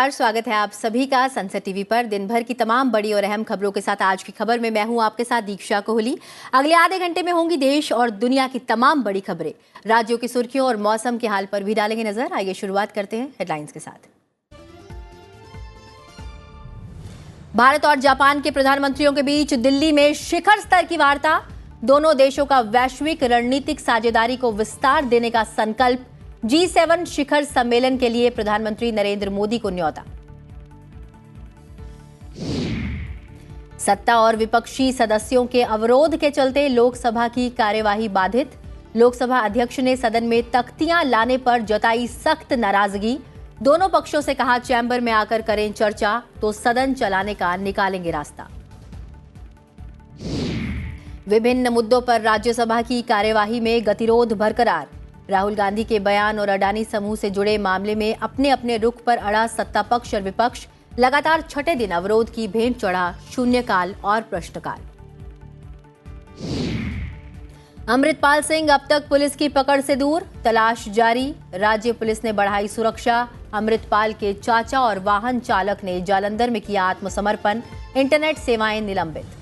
नमस्कार, स्वागत है आप सभी का सनसेट टीवी पर। दिन भर की तमाम बड़ी और अहम खबरों के साथ आज की खबर में मैं हूं आपके साथ दीक्षा कोहली। अगले आधे घंटे में होंगी देश और दुनिया की तमाम बड़ी खबरें। राज्यों की सुर्खियों और मौसम के हाल पर भी डालेंगे नजर। आइए शुरुआत करते हैं हेडलाइंस के साथ। भारत और जापान के प्रधानमंत्रियों के बीच दिल्ली में शिखर स्तर की वार्ता। दोनों देशों का वैश्विक रणनीतिक साझेदारी को विस्तार देने का संकल्प। G7 शिखर सम्मेलन के लिए प्रधानमंत्री नरेंद्र मोदी को न्योता। सत्ता और विपक्षी सदस्यों के अवरोध के चलते लोकसभा की कार्यवाही बाधित। लोकसभा अध्यक्ष ने सदन में तख्तियां लाने पर जताई सख्त नाराजगी। दोनों पक्षों से कहा चैम्बर में आकर करें चर्चा तो सदन चलाने का निकालेंगे रास्ता। विभिन्न मुद्दों पर राज्यसभा की कार्यवाही में गतिरोध बरकरार। राहुल गांधी के बयान और अडानी समूह से जुड़े मामले में अपने अपने रुख पर अड़ा सत्ता पक्ष और विपक्ष। लगातार छठे दिन अवरोध की भेंट चढ़ा शून्यकाल और प्रश्नकाल। अमृतपाल सिंह अब तक पुलिस की पकड़ से दूर, तलाश जारी। राज्य पुलिस ने बढ़ाई सुरक्षा। अमृतपाल के चाचा और वाहन चालक ने जालंधर में किया आत्मसमर्पण। इंटरनेट सेवाएं निलंबित।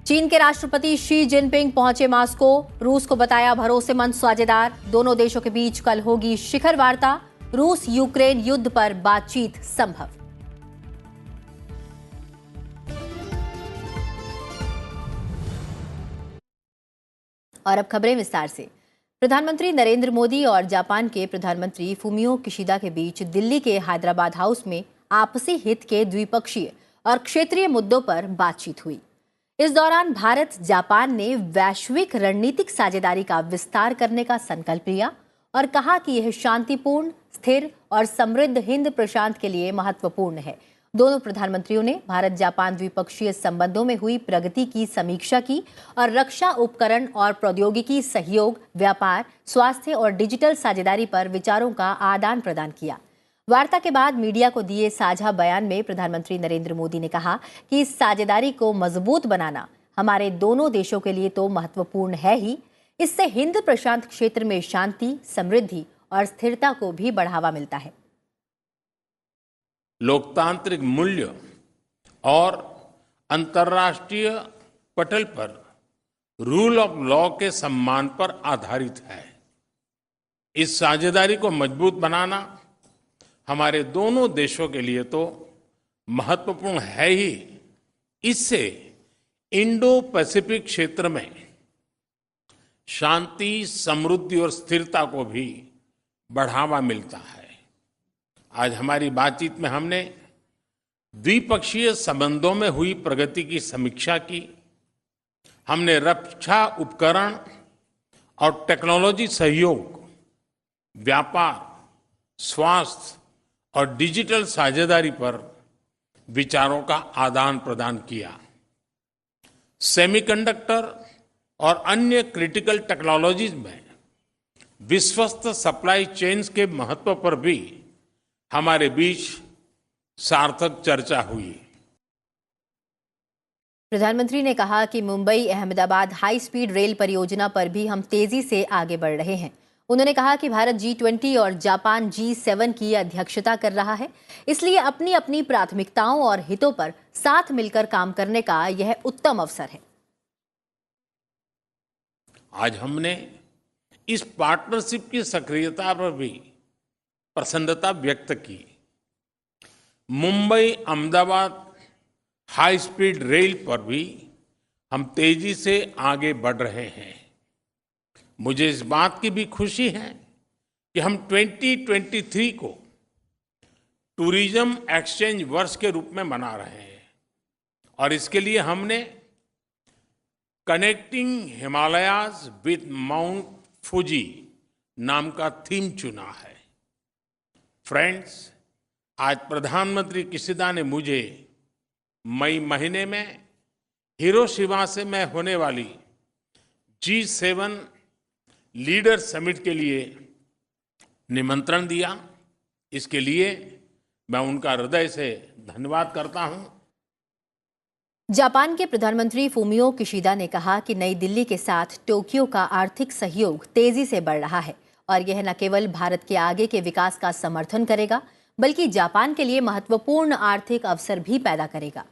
चीन के राष्ट्रपति शी जिनपिंग पहुंचे मास्को। रूस को बताया भरोसेमंद साझेदार। दोनों देशों के बीच कल होगी शिखर वार्ता। रूस यूक्रेन युद्ध पर बातचीत संभव। और अब खबरें विस्तार से। प्रधानमंत्री नरेंद्र मोदी और जापान के प्रधानमंत्री फुमियो किशिदा के बीच दिल्ली के हैदराबाद हाउस में आपसी हित के द्विपक्षीय और क्षेत्रीय मुद्दों पर बातचीत हुई। इस दौरान भारत जापान ने वैश्विक रणनीतिक साझेदारी का विस्तार करने का संकल्प लिया और कहा कि यह शांतिपूर्ण, स्थिर और समृद्ध हिंद प्रशांत के लिए महत्वपूर्ण है। दोनों प्रधानमंत्रियों ने भारत जापान द्विपक्षीय संबंधों में हुई प्रगति की समीक्षा की और रक्षा उपकरण और प्रौद्योगिकी सहयोग, व्यापार, स्वास्थ्य और डिजिटल साझेदारी पर विचारों का आदान प्रदान किया। वार्ता के बाद मीडिया को दिए साझा बयान में प्रधानमंत्री नरेंद्र मोदी ने कहा कि इस साझेदारी को मजबूत बनाना हमारे दोनों देशों के लिए तो महत्वपूर्ण है ही, इससे हिंद प्रशांत क्षेत्र में शांति, समृद्धि और स्थिरता को भी बढ़ावा मिलता है। लोकतांत्रिक मूल्य और अंतर्राष्ट्रीय पटल पर रूल ऑफ लॉ के सम्मान पर आधारित है। इस साझेदारी को मजबूत बनाना हमारे दोनों देशों के लिए तो महत्वपूर्ण है ही, इससे इंडो पैसिफिक क्षेत्र में शांति, समृद्धि और स्थिरता को भी बढ़ावा मिलता है। आज हमारी बातचीत में हमने द्विपक्षीय संबंधों में हुई प्रगति की समीक्षा की। हमने रक्षा उपकरण और टेक्नोलॉजी सहयोग, व्यापार, स्वास्थ्य और डिजिटल साझेदारी पर विचारों का आदान प्रदान किया। सेमीकंडक्टर और अन्य क्रिटिकल टेक्नोलॉजीज में विश्वस्त सप्लाई चेन्स के महत्व पर भी हमारे बीच सार्थक चर्चा हुई। प्रधानमंत्री ने कहा कि Mumbai Ahmedabad high speed rail परियोजना पर भी हम तेजी से आगे बढ़ रहे हैं। उन्होंने कहा कि भारत G20 और जापान G7 की अध्यक्षता कर रहा है, इसलिए अपनी अपनी प्राथमिकताओं और हितों पर साथ मिलकर काम करने का यह उत्तम अवसर है। आज हमने इस पार्टनरशिप की सक्रियता पर भी प्रसन्नता व्यक्त की। Mumbai Ahmedabad high speed rail पर भी हम तेजी से आगे बढ़ रहे हैं। मुझे इस बात की भी खुशी है कि हम 2023 को टूरिज्म एक्सचेंज वर्ष के रूप में मना रहे हैं और इसके लिए हमने connecting Himalayas with Mount Fuji नाम का थीम चुना है। फ्रेंड्स, आज प्रधानमंत्री किशिदा ने मुझे मई महीने में हिरोशिमा से मैं होने वाली G7 लीडर समिट के लिए निमंत्रण दिया। इसके लिए मैं उनका हृदय से धन्यवाद करता हूं। जापान के प्रधानमंत्री फुमियो किशिदा ने कहा कि नई दिल्ली के साथ टोक्यो का आर्थिक सहयोग तेजी से बढ़ रहा है और यह न केवल भारत के आगे के विकास का समर्थन करेगा, बल्कि जापान के लिए महत्वपूर्ण आर्थिक अवसर भी पैदा करेगा।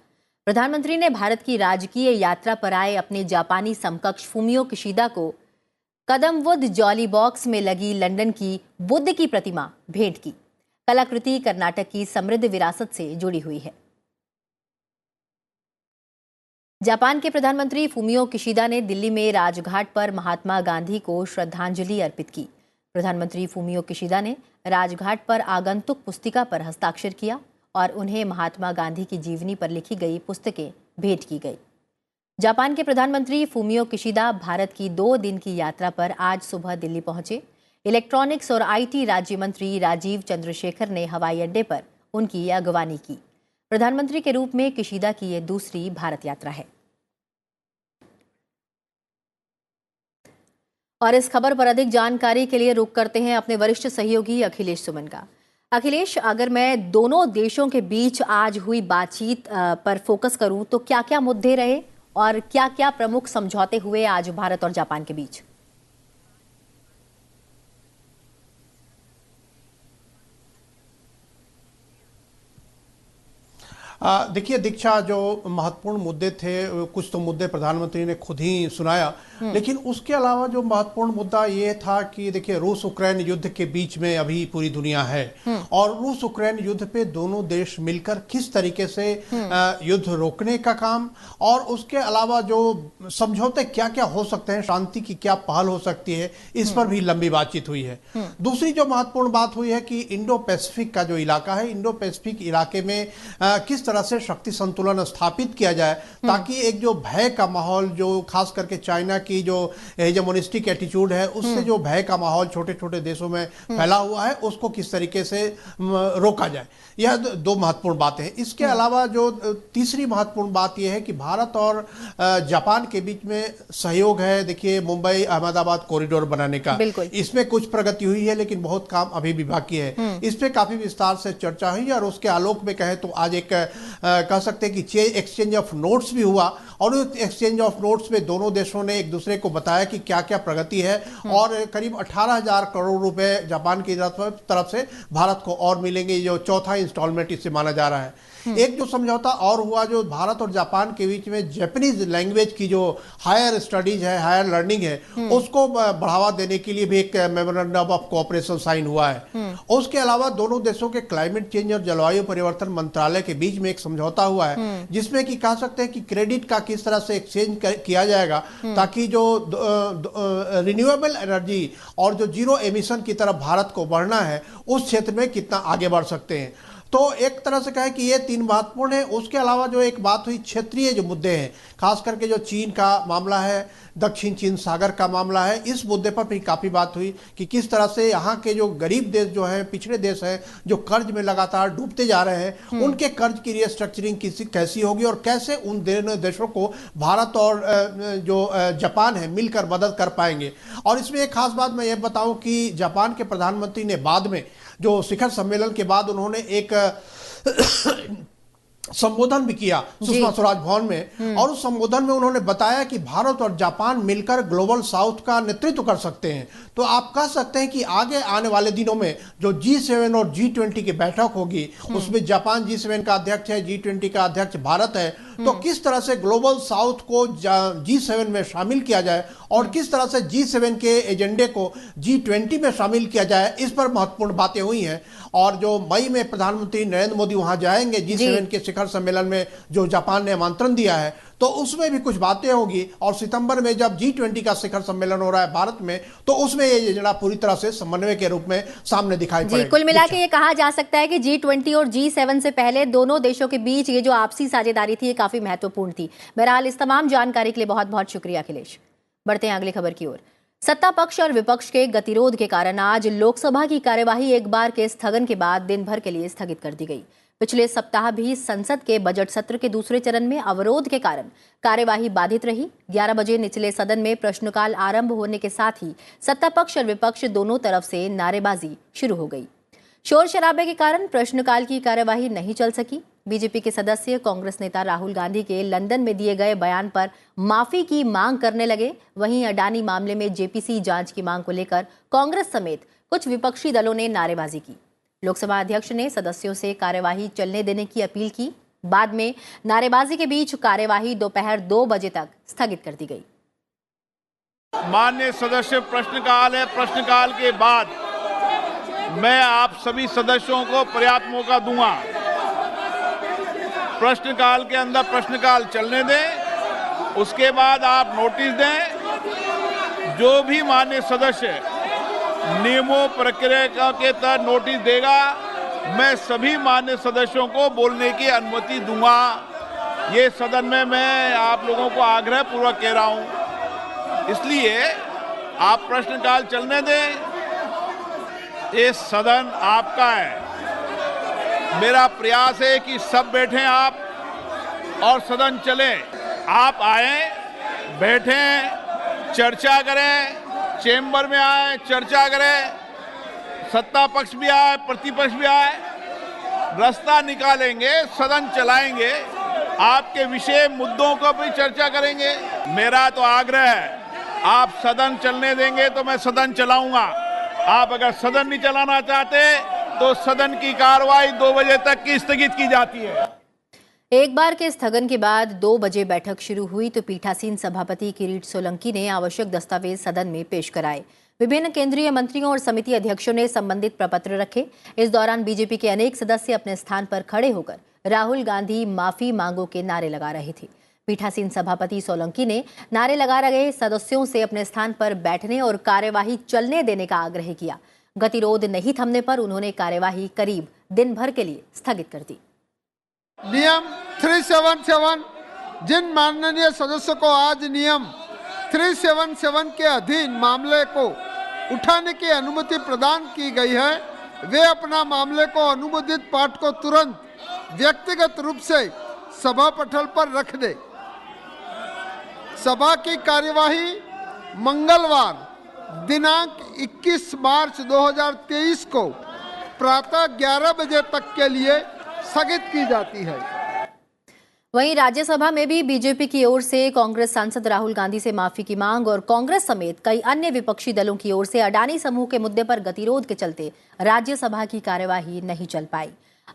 प्रधानमंत्री ने भारत की राजकीय यात्रा पर आए अपने जापानी समकक्ष फूमियो किशिदा को कदमवुड जॉली बॉक्स में लगी लंदन की बुद्ध की प्रतिमा भेंट की। कलाकृति कर्नाटक की समृद्ध विरासत से जुड़ी हुई है। जापान के प्रधानमंत्री फूमियो किशिदा ने दिल्ली में राजघाट पर महात्मा गांधी को श्रद्धांजलि अर्पित की। प्रधानमंत्री फूमियो किशिदा ने राजघाट पर आगंतुक पुस्तिका पर हस्ताक्षर किया और उन्हें महात्मा गांधी की जीवनी पर लिखी गई पुस्तकें भेंट की गई। जापान के प्रधानमंत्री फूमियो किशिदा भारत की 2 दिन की यात्रा पर आज सुबह दिल्ली पहुंचे। इलेक्ट्रॉनिक्स और आईटी राज्य मंत्री राजीव चंद्रशेखर ने हवाई अड्डे पर उनकी अगवानी की। प्रधानमंत्री के रूप में किशिदा की यह दूसरी भारत यात्रा है। और इस खबर पर अधिक जानकारी के लिए रुख करते हैं अपने वरिष्ठ सहयोगी अखिलेश सुमन का। अखिलेश, अगर मैं दोनों देशों के बीच आज हुई बातचीत पर फोकस करूं तो क्या क्या मुद्दे रहे और क्या क्या प्रमुख समझौते हुए आज भारत और जापान के बीच? देखिए दीक्षा, जो महत्वपूर्ण मुद्दे थे, कुछ तो मुद्दे प्रधानमंत्री ने खुद ही सुनाया, लेकिन उसके अलावा जो महत्वपूर्ण मुद्दा ये था कि देखिए रूस यूक्रेन युद्ध के बीच में अभी पूरी दुनिया है और रूस यूक्रेन युद्ध पे दोनों देश मिलकर किस तरीके से युद्ध रोकने का काम और उसके अलावा जो समझौते क्या क्या हो सकते हैं, शांति की क्या पहल हो सकती है, इस पर भी लंबी बातचीत हुई है। दूसरी जो महत्वपूर्ण बात हुई है कि इंडो पैसिफिक का जो इलाका है, इंडो पैसिफिक इलाके में किस तरह से शक्ति संतुलन स्थापित किया जाए ताकि एक जो भय का माहौल, जो खास करके चाइना की जो हेजेमोनिस्टिक एटीट्यूड है, उससे जो भय का माहौल छोटे छोटे देशों में फैला हुआ है, उसको किस तरीके से रोका जाए, यह 2 महत्वपूर्ण बातें हैं। इसके अलावा जो तीसरी महत्वपूर्ण बात यह है कि भारत और जापान के बीच में सहयोग है। देखिए मुंबई अहमदाबाद कॉरिडोर बनाने का, इसमें कुछ प्रगति हुई है लेकिन बहुत काम अभी भी बाकी है। इस पे काफी विस्तार से चर्चा हुई और उसके आलोक में कहें तो आज एक कह सकते हैं कि एक्सचेंज ऑफ नोट्स भी हुआ और उस एक्सचेंज ऑफ नोट्स में दोनों देशों ने एक दूसरे को बताया कि क्या क्या प्रगति है और करीब 18,000 करोड़ रुपए जापान की तरफ से भारत को और मिलेंगे, जो चौथा इंस्टॉलमेंट इससे माना जा रहा है। एक जो समझौता और हुआ, जो भारत और जापान के बीच में जापानीज लैंग्वेज की जो हायर स्टडीज है, हायर लर्निंग है, उसको बढ़ावा देने के लिए भी एक मेमोरेंडम ऑफ कोऑपरेशन साइन हुआ है। उसके अलावा दोनों देशों के क्लाइमेट चेंज और जलवायु परिवर्तन मंत्रालय के बीच में एक समझौता हुआ है जिसमें कि कह सकते हैं कि क्रेडिट का किस तरह से एक्सचेंज किया जाएगा ताकि जो रिन्यूएबल एनर्जी और जो जीरो एमिशन की तरफ भारत को बढ़ना है, उस क्षेत्र में कितना आगे बढ़ सकते हैं। तो एक तरह से कहें कि ये 3 महत्वपूर्ण है। उसके अलावा जो एक बात हुई, क्षेत्रीय जो मुद्दे हैं, खास करके जो चीन का मामला है, दक्षिण चीन सागर का मामला है, इस मुद्दे पर भी काफी बात हुई कि किस तरह से यहाँ के जो गरीब देश जो है, पिछड़े देश हैं, जो कर्ज में लगातार डूबते जा रहे हैं, उनके कर्ज की रिस्ट्रक्चरिंग कैसी होगी और कैसे उन देशों को भारत और जो जापान है मिलकर मदद कर पाएंगे। और इसमें एक खास बात मैं ये बताऊं कि जापान के प्रधानमंत्री ने बाद में जो शिखर सम्मेलन के बाद उन्होंने एक संबोधन भी किया सुषमा स्वराज भवन में और उस संबोधन में उन्होंने बताया कि भारत और जापान मिलकर ग्लोबल साउथ का नेतृत्व कर सकते हैं। तो आप कह सकते हैं कि आगे आने वाले दिनों में जो G7 और G20 की बैठक होगी, उसमें जापान G7 का अध्यक्ष है, G20 का अध्यक्ष भारत है, तो किस तरह से ग्लोबल साउथ को G7 में शामिल किया जाए और किस तरह से G7 के एजेंडे को G20 में शामिल किया जाए, इस पर महत्वपूर्ण बातें हुई हैं। और जो मई में प्रधानमंत्री नरेंद्र मोदी वहां जाएंगे G7 के शिखर सम्मेलन में, जो जापान ने आमंत्रण दिया है, तो उसमें भी कुछ बातें होगी। और सितंबर में जब G20 का शिखर सम्मेलन हो रहा है भारत में, तो उसमें ये एजेंडा पूरी तरह से समन्वय के रूप में सामने दिखाई पड़ेगा। कुल मिला के ये कहा जा सकता है कि G20 और G7 से पहले दोनों देशों के बीच ये जो आपसी साझेदारी थी, ये काफी महत्वपूर्ण थी। बहरहाल इस तमाम जानकारी के लिए बहुत बहुत शुक्रिया अखिलेश। बढ़ते हैं अगली खबर की ओर। सत्ता पक्ष और विपक्ष के गतिरोध के कारण आज लोकसभा की कार्यवाही एक बार के स्थगन के बाद दिन भर के लिए स्थगित कर दी गई। पिछले सप्ताह भी संसद के बजट सत्र के दूसरे चरण में अवरोध के कारण कार्यवाही बाधित रही। 11 बजे निचले सदन में प्रश्नकाल आरंभ होने के साथ ही सत्ता पक्ष और विपक्ष दोनों तरफ से नारेबाजी शुरू हो गई। शोर शराबे के कारण प्रश्नकाल की कार्यवाही नहीं चल सकी। बीजेपी के सदस्य कांग्रेस नेता राहुल गांधी के लंदन में दिए गए बयान पर माफी की मांग करने लगे। वहीं अडानी मामले में जेपीसी जांच की मांग को लेकर कांग्रेस समेत कुछ विपक्षी दलों ने नारेबाजी की। लोकसभा अध्यक्ष ने सदस्यों से कार्यवाही चलने देने की अपील की। बाद में नारेबाजी के बीच कार्यवाही दोपहर 2 बजे तक स्थगित कर दी गई। माननीय सदस्य प्रश्नकाल है। प्रश्नकाल के बाद मैं आप सभी सदस्यों को पर्याप्त मौका दूंगा। प्रश्नकाल के अंदर प्रश्नकाल चलने दें, उसके बाद आप नोटिस दें। जो भी माननीय सदस्य नियमों प्रक्रिया के तहत नोटिस देगा, मैं सभी माननीय सदस्यों को बोलने की अनुमति दूंगा। ये सदन में मैं आप लोगों को आग्रह पूर्वक कह रहा हूं, इसलिए आप प्रश्नकाल चलने दें। ये सदन आपका है। मेरा प्रयास है कि सब बैठें आप और सदन चले। आप आए, बैठें, चर्चा करें, चेंबर में आए, चर्चा करें, सत्ता पक्ष भी आए, प्रतिपक्ष भी आए, रास्ता निकालेंगे, सदन चलाएंगे, आपके विषय मुद्दों को भी चर्चा करेंगे। मेरा तो आग्रह है, आप सदन चलने देंगे तो मैं सदन चलाऊंगा। आप अगर सदन नहीं चलाना चाहते तो सदन की कार्रवाई 2 बजे तक की स्थगित की जाती है। एक बार के स्थगन के बाद 2 बजे बैठक शुरू हुई तो पीठासीन सभापति किरीट सोलंकी ने आवश्यक दस्तावेज सदन में पेश कराए। विभिन्न केंद्रीय मंत्रियों और समिति अध्यक्षों ने संबंधित प्रपत्र रखे। इस दौरान बीजेपी के अनेक सदस्य अपने स्थान पर खड़े होकर राहुल गांधी माफी मांगो के नारे लगा रहे थे। पीठासीन सभापति सोलंकी ने नारे लगा रहे सदस्यों से अपने स्थान पर बैठने और कार्यवाही चलने देने का आग्रह किया। गतिरोध नहीं थमने पर उन्होंने कार्यवाही करीब दिन भर के लिए स्थगित कर दी। नियम 377, जिन माननीय सदस्यों को आज नियम 377 के अधीन मामले को उठाने की अनुमति प्रदान की गई है, वे अपना मामले को अनुमोदित पाठ को तुरंत व्यक्तिगत रूप से सभा पटल पर रख दे। सभा की कार्यवाही मंगलवार दिनांक 21 मार्च 2023 को प्रातः 11 बजे तक के लिए स्थगित की जाती है। वहीं राज्यसभा में भी बीजेपी की ओर से कांग्रेस सांसद राहुल गांधी से माफी की मांग और कांग्रेस समेत कई अन्य विपक्षी दलों की ओर से अडानी समूह के मुद्दे पर गतिरोध के चलते राज्यसभा की कार्यवाही नहीं चल पाई।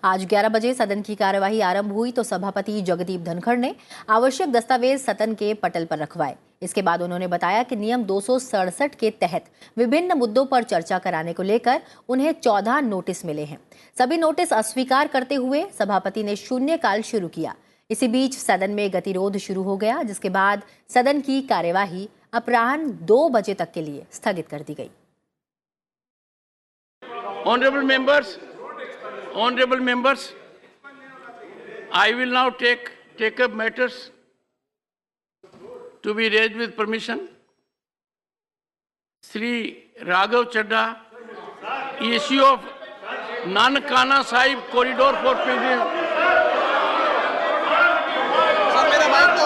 आज 11 बजे सदन की कार्यवाही आरंभ हुई तो सभापति जगदीप धनखड़ ने आवश्यक दस्तावेज सदन के पटल पर रखवाए। इसके बाद उन्होंने बताया कि नियम 267 के तहत विभिन्न मुद्दों पर चर्चा कराने को लेकर उन्हें 14 नोटिस मिले हैं। सभी नोटिस अस्वीकार करते हुए सभापति ने शून्यकाल शुरू किया। इसी बीच सदन में गतिरोध शुरू हो गया, जिसके बाद सदन की कार्यवाही अपराह्न 2 बजे तक के लिए स्थगित कर दी गई। Honorable members, I will now take up matters to be raised with permission. Sri Raghav Chadha, issue of Nankana Sahib corridor for pilgrims. Sir मेरा माइक तो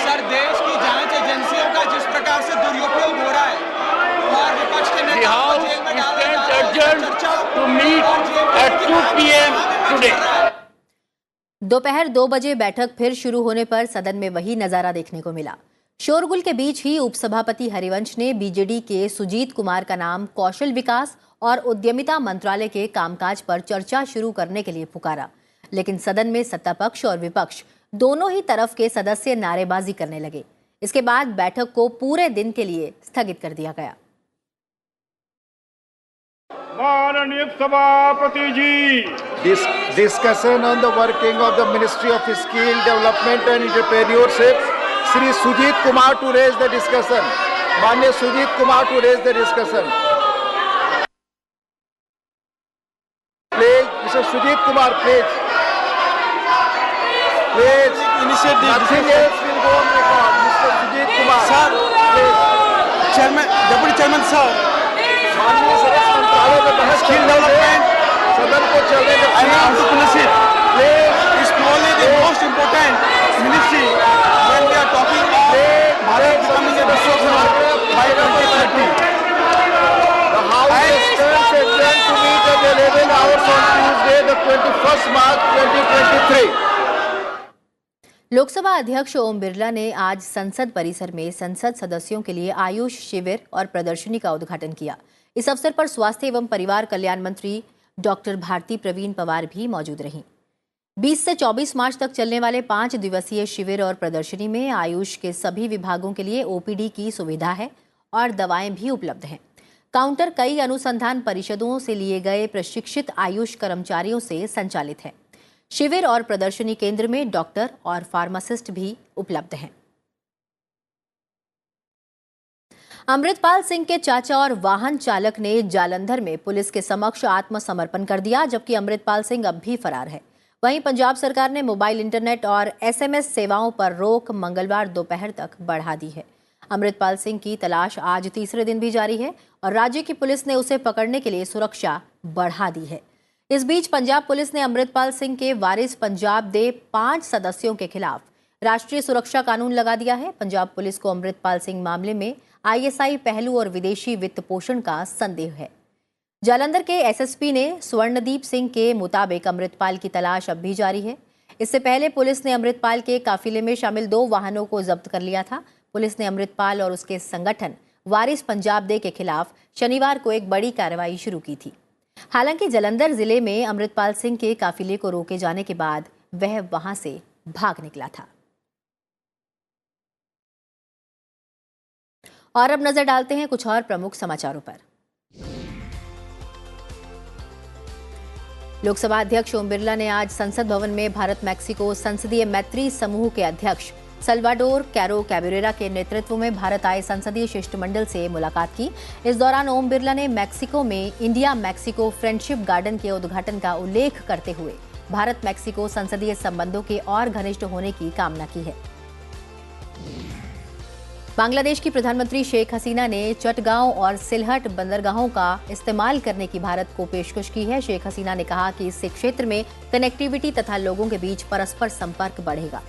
सर देश की जांच एजेंसियों का जिस प्रकार से दुरुपयोग हो रहा है और विपक्ष के नेताओं को जेल में डाला जा रहा है, to meet at 2 p.m. today. दोपहर 2 बजे बैठक फिर शुरू होने पर सदन में वही नजारा देखने को मिला। शोरगुल के बीच ही उपसभापति हरिवंश ने बीजेडी के सुजीत कुमार का नाम कौशल विकास और उद्यमिता मंत्रालय के कामकाज पर चर्चा शुरू करने के लिए पुकारा, लेकिन सदन में सत्ता पक्ष और विपक्ष दोनों ही तरफ के सदस्य नारेबाजी करने लगे। इसके बाद बैठक को पूरे दिन के लिए स्थगित कर दिया गया। माननीय सभापति जी, Discussion on the working of the Ministry of Skill Development and Entrepreneurship. Shri Sujit Kumar to raise the discussion. माननीय Sujit Kumar to raise the discussion. Please, Mr. Sujit Kumar, please. Please. Initiate this. Nothing else will go on record. Mr. Sujit Kumar. Sir. Please. Chairman, Deputy Chairman, sir. माननीय सदस्य मंत्रालय में बहस Skill development. सदन को चलने दें। I am to Please. Is probably the most important ministry when we are talking of Bharat becoming a resource by 2030. The House stands adjourned to meet at 11 hours on Tuesday, the 24th 2023. Lok Sabha अध्यक्ष ओम बिरला ने आज संसद परिसर में संसद सदस्यों के लिए आयुष शिविर और प्रदर्शनी का उद्घाटन किया। इस अवसर पर स्वास्थ्य एवं परिवार कल्याण मंत्री डॉक्टर भारती प्रवीण पवार भी मौजूद रहीं। 20 से 24 मार्च तक चलने वाले 5 दिवसीय शिविर और प्रदर्शनी में आयुष के सभी विभागों के लिए ओपीडी की सुविधा है और दवाएं भी उपलब्ध हैं। काउंटर कई अनुसंधान परिषदों से लिए गए प्रशिक्षित आयुष कर्मचारियों से संचालित है। शिविर और प्रदर्शनी केंद्र में डॉक्टर और फार्मासिस्ट भी उपलब्ध हैं। अमृतपाल सिंह के चाचा और वाहन चालक ने जालंधर में पुलिस के समक्ष आत्मसमर्पण कर दिया, जबकि अमृतपाल सिंह अब भी फरार है। वहीं पंजाब सरकार ने मोबाइल इंटरनेट और एसएमएस सेवाओं पर रोक मंगलवार दोपहर तक बढ़ा दी है। अमृतपाल सिंह की तलाश आज तीसरे दिन भी जारी है और राज्य की पुलिस ने उसे पकड़ने के लिए सुरक्षा बढ़ा दी है। इस बीच पंजाब पुलिस ने अमृतपाल सिंह के वारिस पंजाब दे 5 सदस्यों के खिलाफ राष्ट्रीय सुरक्षा कानून लगा दिया है। पंजाब पुलिस को अमृतपाल सिंह मामले में आईएसआई पहलू और विदेशी वित्त पोषण का संदेह है। जालंधर के एसएसपी ने स्वर्णदीप सिंह के मुताबिक अमृतपाल की तलाश अब भी जारी है। इससे पहले पुलिस ने अमृतपाल के काफिले में शामिल 2 वाहनों को जब्त कर लिया था। पुलिस ने अमृतपाल और उसके संगठन वारिस पंजाब दे के खिलाफ शनिवार को एक बड़ी कार्रवाई शुरू की थी। हालांकि जालंधर जिले में अमृतपाल सिंह के काफिले को रोके जाने के बाद वह वहां से भाग निकला था। और अब नजर डालते हैं कुछ और प्रमुख समाचारों पर। लोकसभा अध्यक्ष ओम बिरला ने आज संसद भवन में भारत मैक्सिको संसदीय मैत्री समूह के अध्यक्ष सल्वाडोर कैरो कैबरेरा के नेतृत्व में भारत आए संसदीय शिष्टमंडल से मुलाकात की। इस दौरान ओम बिरला ने मैक्सिको में इंडिया मैक्सिको फ्रेंडशिप गार्डन के उद्घाटन का उल्लेख करते हुए भारत मैक्सिको संसदीय संबंधों के और घनिष्ठ होने की कामना की है। बांग्लादेश की प्रधानमंत्री शेख हसीना ने चटगांव और सिलहट बंदरगाहों का इस्तेमाल करने की भारत को पेशकश की है। शेख हसीना ने कहा कि इससे क्षेत्र में कनेक्टिविटी तथा लोगों के बीच परस्पर संपर्क बढ़ेगा।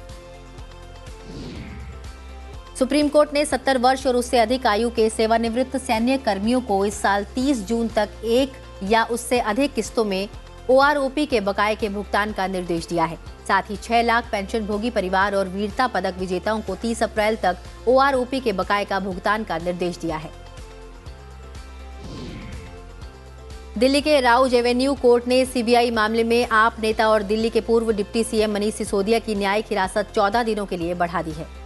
सुप्रीम कोर्ट ने 70 वर्ष और उससे अधिक आयु के सेवानिवृत्त सैन्य कर्मियों को इस साल 30 जून तक एक या उससे अधिक किस्तों में ओआरओपी के बकाये के भुगतान का निर्देश दिया है। साथ ही 6 लाख पेंशन भोगी परिवार और वीरता पदक विजेताओं को 30 अप्रैल तक ओआरओपी के बकाये का भुगतान का निर्देश दिया है। दिल्ली के राउज एवेन्यू कोर्ट ने सीबीआई मामले में आप नेता और दिल्ली के पूर्व डिप्टी सीएम मनीष सिसोदिया की न्यायिक हिरासत 14 दिनों के लिए बढ़ा दी है।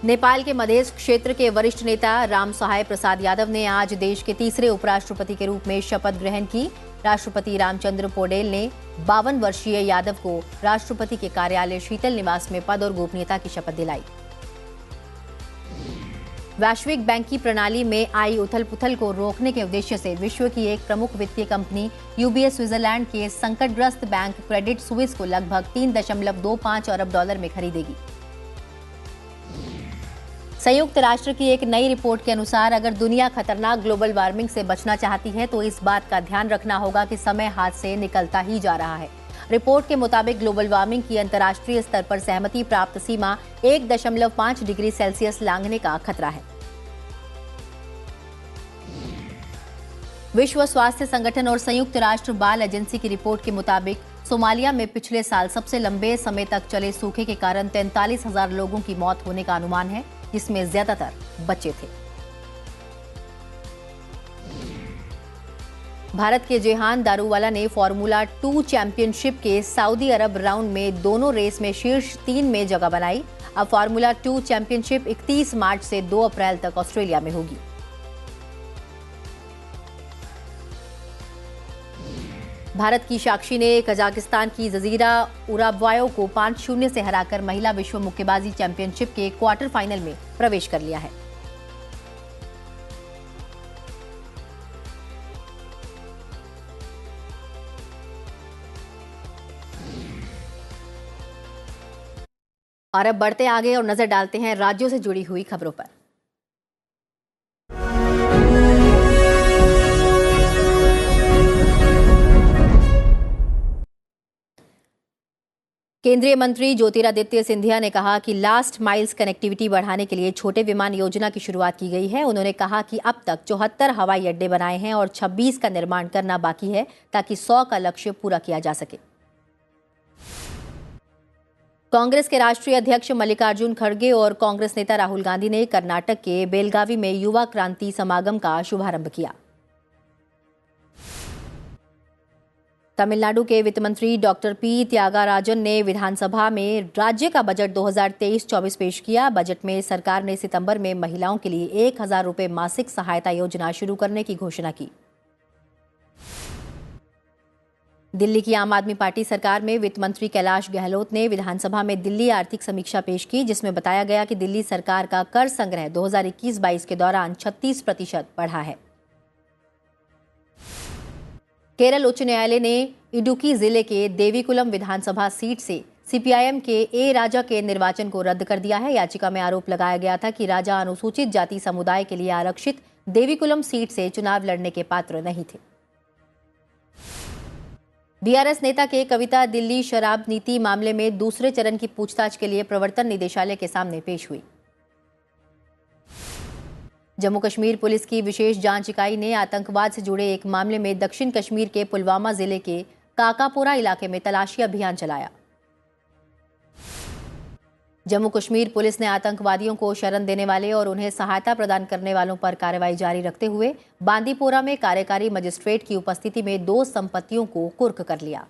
नेपाल के मधेश क्षेत्र के वरिष्ठ नेता राम सहाय प्रसाद यादव ने आज देश के तीसरे उपराष्ट्रपति के रूप में शपथ ग्रहण की। राष्ट्रपति रामचंद्र पौडेल ने 52 वर्षीय यादव को राष्ट्रपति के कार्यालय शीतल निवास में पद और गोपनीयता की शपथ दिलाई। वैश्विक बैंकिंग प्रणाली में आई उथल-पुथल को रोकने के उद्देश्य से विश्व की एक प्रमुख वित्तीय कंपनी यूबीएस स्विट्जरलैंड के संकटग्रस्त बैंक क्रेडिट स्विस को लगभग $3.25 अरब में खरीदेगी। संयुक्त राष्ट्र की एक नई रिपोर्ट के अनुसार अगर दुनिया खतरनाक ग्लोबल वार्मिंग से बचना चाहती है तो इस बात का ध्यान रखना होगा कि समय हाथ से निकलता ही जा रहा है। रिपोर्ट के मुताबिक ग्लोबल वार्मिंग की अंतर्राष्ट्रीय स्तर पर सहमति प्राप्त सीमा 1.5 डिग्री सेल्सियस लांघने का खतरा है। विश्व स्वास्थ्य संगठन और संयुक्त राष्ट्र बाल एजेंसी की रिपोर्ट के मुताबिक सोमालिया में पिछले साल सबसे लंबे समय तक चले सूखे के कारण 43,000 लोगों की मौत होने का अनुमान है, जिसमें ज्यादातर बच्चे थे। भारत के जेहान दारूवाला ने फार्मूला 2 चैंपियनशिप के सऊदी अरब राउंड में दोनों रेस में शीर्ष 3 में जगह बनाई। अब फार्मूला 2 चैंपियनशिप 31 मार्च से 2 अप्रैल तक ऑस्ट्रेलिया में होगी। भारत की साक्षी ने कजाकिस्तान की जजीरा उराब्वायो को 5-0 से हराकर महिला विश्व मुक्केबाजी चैंपियनशिप के क्वार्टर फाइनल में प्रवेश कर लिया है। और अब बढ़ते आगे और नजर डालते हैं राज्यों से जुड़ी हुई खबरों पर। केंद्रीय मंत्री ज्योतिरादित्य सिंधिया ने कहा कि लास्ट माइल्स कनेक्टिविटी बढ़ाने के लिए छोटे विमान योजना की शुरुआत की गई है। उन्होंने कहा कि अब तक 74 हवाई अड्डे बनाए हैं और 26 का निर्माण करना बाकी है ताकि 100 का लक्ष्य पूरा किया जा सके। कांग्रेस के राष्ट्रीय अध्यक्ष मल्लिकार्जुन खड़गे और कांग्रेस नेता राहुल गांधी ने कर्नाटक के बेलगावी में युवा क्रांति समागम का शुभारंभ किया। तमिलनाडु के वित्त मंत्री डॉक्टर पी त्यागाराजन ने विधानसभा में राज्य का बजट 2023-24 पेश किया। बजट में सरकार ने सितंबर में महिलाओं के लिए 1,000 रुपये मासिक सहायता योजना शुरू करने की घोषणा की। दिल्ली की आम आदमी पार्टी सरकार में वित्त मंत्री कैलाश गहलोत ने विधानसभा में दिल्ली आर्थिक समीक्षा पेश की, जिसमें बताया गया कि दिल्ली सरकार का कर संग्रह 2021-22 के दौरान 36% बढ़ा है। केरल उच्च न्यायालय ने इडुक्की जिले के देवीकुलम विधानसभा सीट से सीपीआईएम के ए राजा के निर्वाचन को रद्द कर दिया है। याचिका में आरोप लगाया गया था कि राजा अनुसूचित जाति समुदाय के लिए आरक्षित देवीकुलम सीट से चुनाव लड़ने के पात्र नहीं थे। बीआरएस नेता के कविता दिल्ली शराब नीति मामले में दूसरे चरण की पूछताछ के लिए प्रवर्तन निदेशालय के सामने पेश हुई। जम्मू कश्मीर पुलिस की विशेष जांच इकाई ने आतंकवाद से जुड़े एक मामले में दक्षिण कश्मीर के पुलवामा जिले के काकापोरा इलाके में तलाशी अभियान चलाया। जम्मू कश्मीर पुलिस ने आतंकवादियों को शरण देने वाले और उन्हें सहायता प्रदान करने वालों पर कार्रवाई जारी रखते हुए बांदीपोरा में कार्यकारी मजिस्ट्रेट की उपस्थिति में 2 संपत्तियों को कुर्क कर लिया।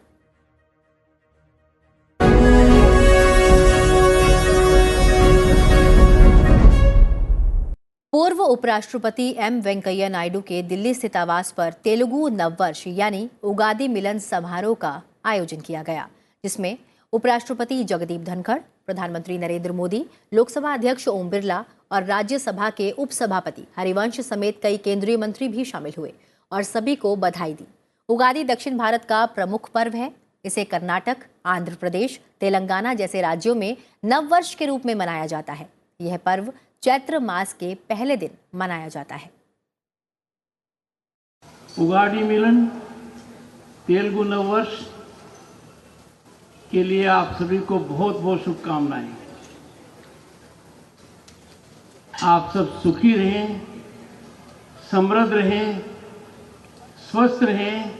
पूर्व उपराष्ट्रपति एम वेंकैया नायडू के दिल्ली स्थित आवास पर तेलुगु नववर्ष यानी उगादी मिलन समारोह का आयोजन किया गया, जिसमें उपराष्ट्रपति जगदीप धनखड़, प्रधानमंत्री नरेंद्र मोदी, लोकसभा अध्यक्ष ओम बिरला और राज्यसभा के उपसभापति हरिवंश समेत कई केंद्रीय मंत्री भी शामिल हुए और सभी को बधाई दी। उगादी दक्षिण भारत का प्रमुख पर्व है। इसे कर्नाटक, आंध्र प्रदेश, तेलंगाना जैसे राज्यों में नववर्ष के रूप में मनाया जाता है। यह पर्व चैत्र मास के पहले दिन मनाया जाता है। उगाड़ी मिलन, तेलुगु नववर्ष के लिए आप सभी को बहुत बहुत शुभकामनाएं। आप सब सुखी रहें, समृद्ध रहें, स्वस्थ रहें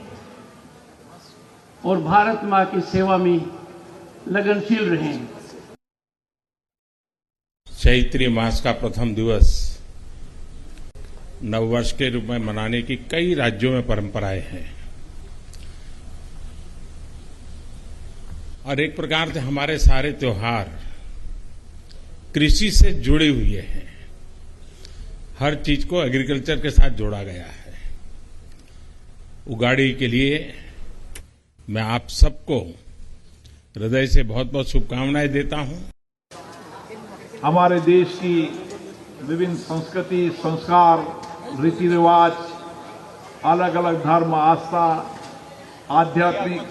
और भारत मां की सेवा में लगनशील रहें। चैत्री मास का प्रथम दिवस नववर्ष के रूप में मनाने की कई राज्यों में परंपराएं हैं और एक प्रकार से हमारे सारे त्योहार कृषि से जुड़े हुए हैं। हर चीज को एग्रीकल्चर के साथ जोड़ा गया है। उगाड़ी के लिए मैं आप सबको हृदय से बहुत बहुत शुभकामनाएं देता हूं। हमारे देश की विभिन्न संस्कृति, संस्कार, रीति रिवाज, अलग अलग धर्म, आस्था, आध्यात्मिक,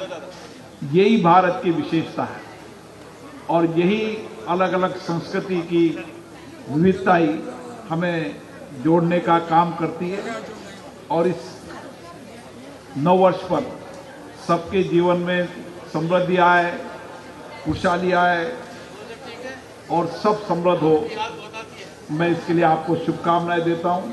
यही भारत की विशेषता है और यही अलग अलग संस्कृति की विविधता ही हमें जोड़ने का काम करती है। और इस नववर्ष पर सबके जीवन में समृद्धि आए, खुशहाली आए और सब समृद्ध हो, मैं इसके लिए आपको शुभकामनाएं देता हूं।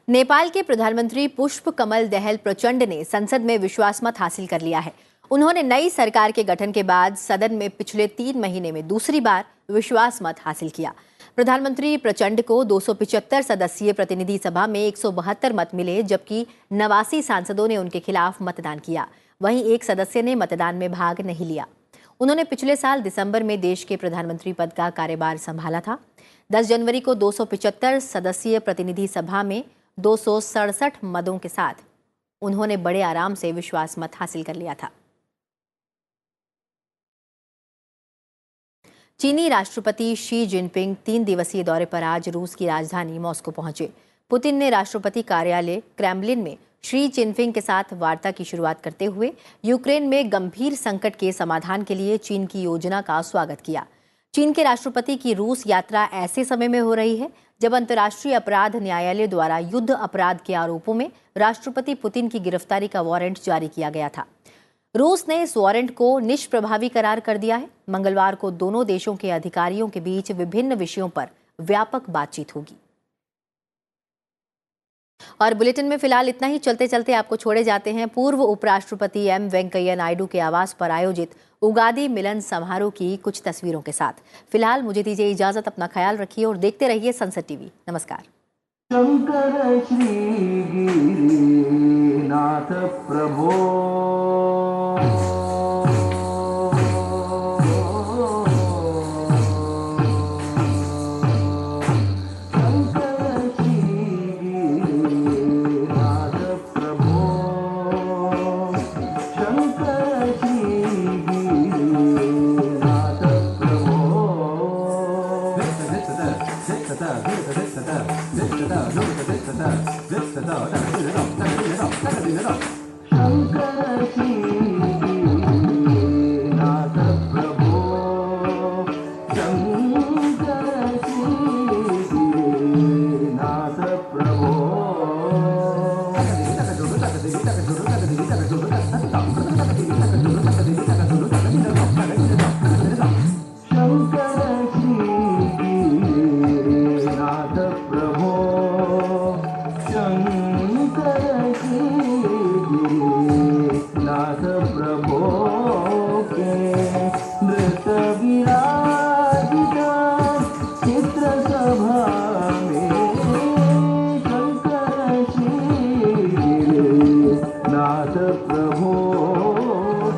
नेपाल के प्रधानमंत्री पुष्प कमल दहल प्रचंड ने संसद में विश्वास मत हासिल कर लिया है। उन्होंने नई सरकार के गठन के बाद सदन में पिछले 3 महीने में दूसरी बार विश्वास मत हासिल किया। प्रधानमंत्री प्रचंड को 275 सदस्यीय प्रतिनिधि सभा में 172 मत मिले, जबकि 89 सांसदों ने उनके खिलाफ मतदान किया। वहीं एक सदस्य ने मतदान में भाग नहीं लिया। उन्होंने पिछले साल दिसंबर में देश के प्रधानमंत्री पद का कार्यभार संभाला था। 10 जनवरी को 275 सदस्यीय प्रतिनिधि सभा में 267 मतों के साथ उन्होंने बड़े आराम से विश्वास मत हासिल कर लिया था। चीनी राष्ट्रपति शी जिनपिंग 3 दिवसीय दौरे पर आज रूस की राजधानी मॉस्को पहुंचे। पुतिन ने राष्ट्रपति कार्यालय क्रेमलिन में शी जिनपिंग के साथ वार्ता की शुरुआत करते हुए यूक्रेन में गंभीर संकट के समाधान के लिए चीन की योजना का स्वागत किया। चीन के राष्ट्रपति की रूस यात्रा ऐसे समय में हो रही है जब अंतर्राष्ट्रीय अपराध न्यायालय द्वारा युद्ध अपराध के आरोपों में राष्ट्रपति पुतिन की गिरफ्तारी का वारंट जारी किया गया था। रूस ने इस वारंट को निष्प्रभावी करार कर दिया है। मंगलवार को दोनों देशों के अधिकारियों के बीच विभिन्न विषयों पर व्यापक बातचीत होगी। और बुलेटिन में फिलहाल इतना ही। चलते चलते आपको छोड़े जाते हैं पूर्व उपराष्ट्रपति एम वेंकैया नायडू के आवास पर आयोजित उगादी मिलन समारोह की कुछ तस्वीरों के साथ। फिलहाल मुझे दीजिए इजाजत। अपना ख्याल रखिए और देखते रहिए सनसेट टीवी। नमस्कार। शंकर श्री गिरिनाथ प्रभो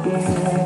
के